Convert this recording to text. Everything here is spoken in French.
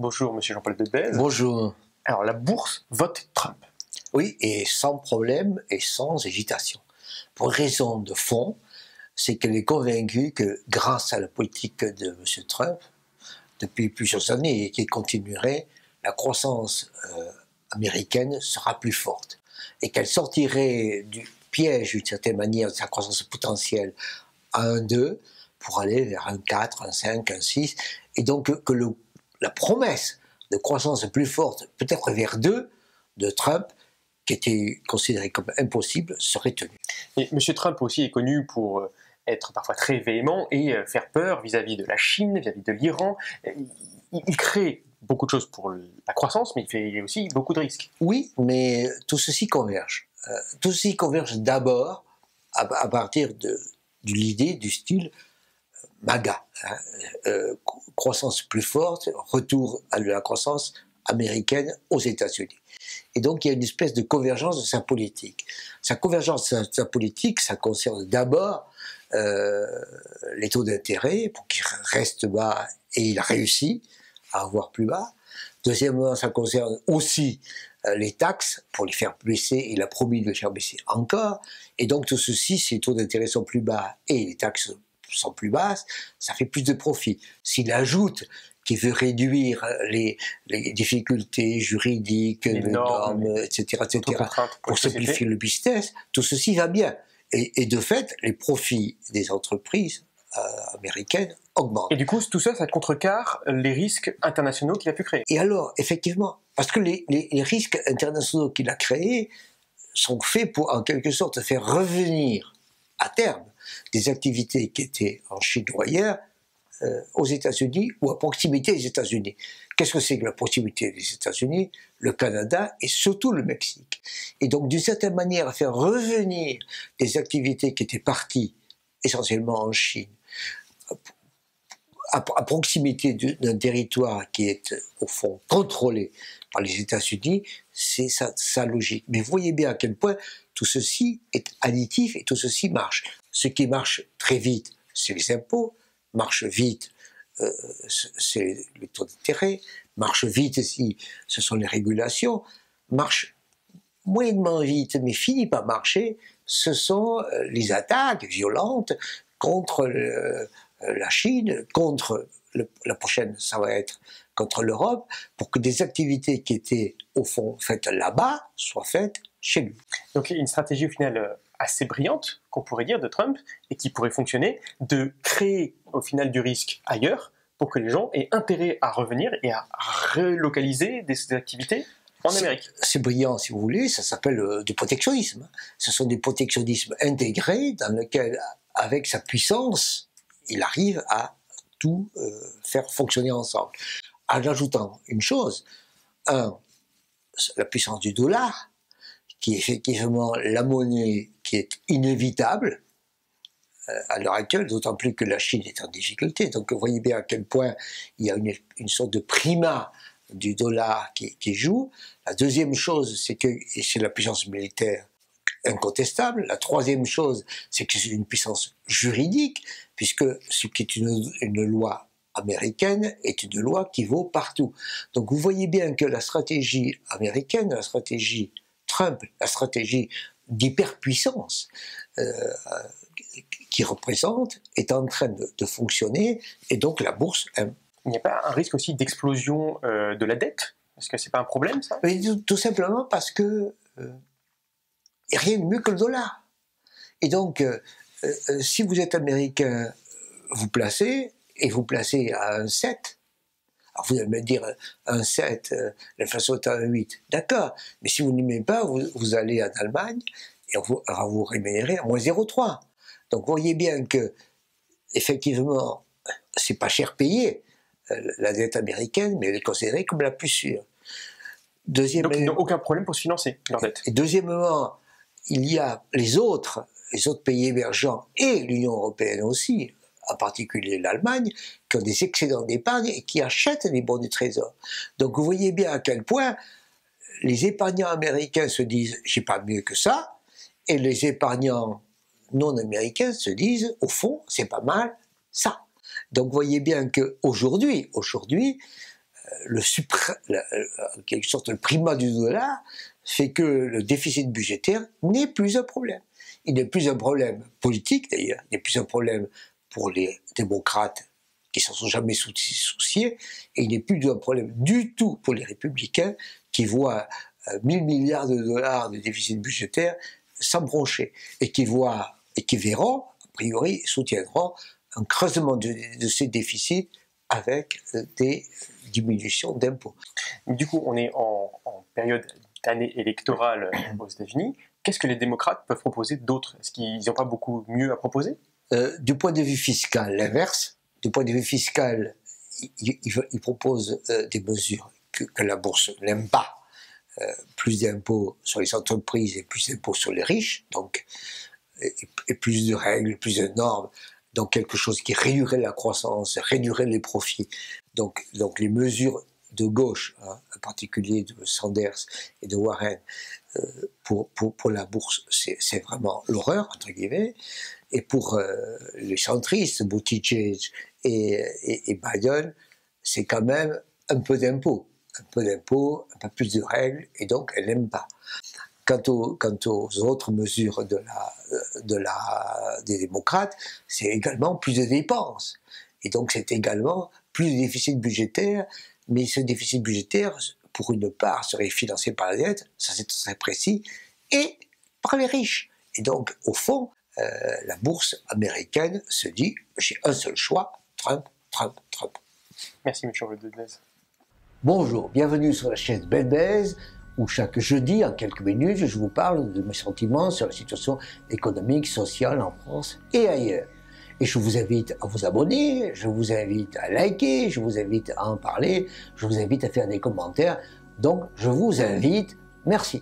Bonjour, monsieur Jean-Paul Debèze. Bonjour. Alors, la bourse vote Trump. Oui, et sans problème et sans hésitation. Pour une raison de fond, c'est qu'elle est convaincue que grâce à la politique de M. Trump, depuis plusieurs années et qui continuerait, la croissance américaine sera plus forte. Et qu'elle sortirait du piège, d'une certaine manière, de sa croissance potentielle à 1,2 pour aller vers 1,4, 1,5, 1,6. Et donc que la promesse de croissance plus forte, peut-être vers 2, de Trump, qui était considérée comme impossible, serait tenue. Et M. Trump aussi est connu pour être parfois très véhément et faire peur vis-à-vis de la Chine, vis-à-vis de l'Iran. Il crée beaucoup de choses pour la croissance, mais il fait aussi beaucoup de risques. Oui, mais tout ceci converge. Tout ceci converge d'abord à partir de l'idée du style MAGA, croissance plus forte, retour à la croissance américaine aux États-Unis. Et donc il y a une espèce de convergence de sa politique. Sa convergence de sa politique, ça concerne d'abord les taux d'intérêt pour qu'ils restent bas, et il réussit à avoir plus bas. Deuxièmement, ça concerne aussi les taxes pour les faire baisser, il a promis de les faire baisser encore. Et donc tout ceci, si les taux d'intérêt sont plus bas et les taxes sont plus basses, ça fait plus de profit. S'il ajoute qu'il veut réduire les difficultés juridiques, les normes, etc., pour simplifier le business, tout ceci va bien. Et de fait, les profits des entreprises américaines augmentent. Et du coup, tout ça, ça contrecarre les risques internationaux qu'il a pu créer. Et alors, effectivement, parce que les risques internationaux qu'il a créés sont faits pour, en quelque sorte, faire revenir à terme des activités qui étaient en Chine ou ailleurs, aux États-Unis ou à proximité des États-Unis. Qu'est-ce que c'est que la proximité des États-Unis? Le Canada et surtout le Mexique. Et donc, d'une certaine manière, à faire revenir des activités qui étaient parties essentiellement en Chine, à proximité d'un territoire qui est, au fond, contrôlé par les États-Unis, c'est sa logique. Mais vous voyez bien à quel point tout ceci est additif et tout ceci marche. Ce qui marche très vite, c'est les impôts, marche vite, c'est les taux d'intérêt, marche vite aussi, ce sont les régulations, marche moyennement vite, mais finit par marcher, ce sont les attaques violentes contre la Chine, contre la prochaine, ça va être contre l'Europe, pour que des activités qui étaient au fond faites là-bas soient faites chez lui. Donc il y a une stratégie au final assez brillante, qu'on pourrait dire, de Trump, et qui pourrait fonctionner, de créer au final du risque ailleurs, pour que les gens aient intérêt à revenir et à relocaliser des activités en Amérique. C'est brillant, si vous voulez, ça s'appelle du protectionnisme. Ce sont des protectionnismes intégrés dans lesquels, avec sa puissance, il arrive à tout faire fonctionner ensemble. En ajoutant une chose, la puissance du dollar, qui est effectivement la monnaie qui est inévitable à l'heure actuelle, d'autant plus que la Chine est en difficulté. Donc vous voyez bien à quel point il y a une sorte de primat du dollar qui joue. La deuxième chose, c'est que c'est la puissance militaire incontestable. La troisième chose, c'est que c'est une puissance juridique, puisque ce qui est une loi américaine est une loi qui vaut partout. Donc vous voyez bien que la stratégie américaine, la stratégie Trump, la stratégie d'hyperpuissance qui représente, est en train de fonctionner, et donc la bourse aime. Il n'y a pas un risque aussi d'explosion de la dette? Est-ce que c'est pas un problème, ça? Mais tout simplement parce que rien de mieux que le dollar. Et donc, si vous êtes américain, vous placez, et vous placez à 1,7. Alors vous allez me dire 1,7, l'inflation est à 1,8. D'accord, mais si vous n'aimez pas, vous allez en Allemagne, et on va vous rémunérer à moins 0,3. Donc vous voyez bien que, effectivement, c'est pas cher payé, la dette américaine, mais elle est considérée comme la plus sûre. Donc ils n'ont aucun problème pour se financer, leur dette. Et deuxièmement, il y a les autres pays émergents et l'Union européenne aussi, en particulier l'Allemagne, qui ont des excédents d'épargne et qui achètent des bons du trésor. Donc vous voyez bien à quel point les épargnants américains se disent « j'ai pas mieux que ça », et les épargnants non américains se disent « au fond, c'est pas mal ça ». Donc vous voyez bien qu'aujourd'hui, quelque sorte le primat du dollar fait que le déficit budgétaire n'est plus un problème. Il n'est plus un problème politique d'ailleurs, il n'est plus un problème pour les démocrates qui s'en sont jamais souciés, et il n'est plus un problème du tout pour les républicains qui voient 1000 milliards de dollars de déficit budgétaire s'embrancher et qui verront, a priori, soutiendront un creusement de ces déficits avec des diminutions d'impôts. Du coup, on est en période d'année électorale aux États-Unis. Qu'est-ce que les démocrates peuvent proposer d'autre? Est-ce qu'ils n'ont pas beaucoup mieux à proposer? Du point de vue fiscal, l'inverse. Du point de vue fiscal, ils proposent des mesures que la bourse n'aime pas. Plus d'impôts sur les entreprises et plus d'impôts sur les riches, donc, et plus de règles, plus de normes, donc quelque chose qui réduirait la croissance, réduirait les profits. Donc les mesures de gauche, hein, en particulier de Sanders et de Warren, pour la bourse, c'est vraiment l'horreur, entre guillemets. Et pour les centristes, Buttigieg et Biden, c'est quand même un peu d'impôts. Un peu d'impôts, un peu plus de règles, et donc elle n'aime pas. Quant aux autres mesures des démocrates, c'est également plus de dépenses. Et donc c'est également plus de déficit budgétaire, mais ce déficit budgétaire, pour une part, serait financé par la dette, ça c'est très précis, et par les riches. Et donc, au fond, la bourse américaine se dit, j'ai un seul choix, Trump, Trump, Trump. Merci, M. Bedbez. Bonjour, bienvenue sur la chaîne Bedbez, où chaque jeudi, en quelques minutes, je vous parle de mes sentiments sur la situation économique, sociale en France et ailleurs. Et je vous invite à vous abonner, je vous invite à liker, je vous invite à en parler, je vous invite à faire des commentaires. Donc, je vous invite. Merci.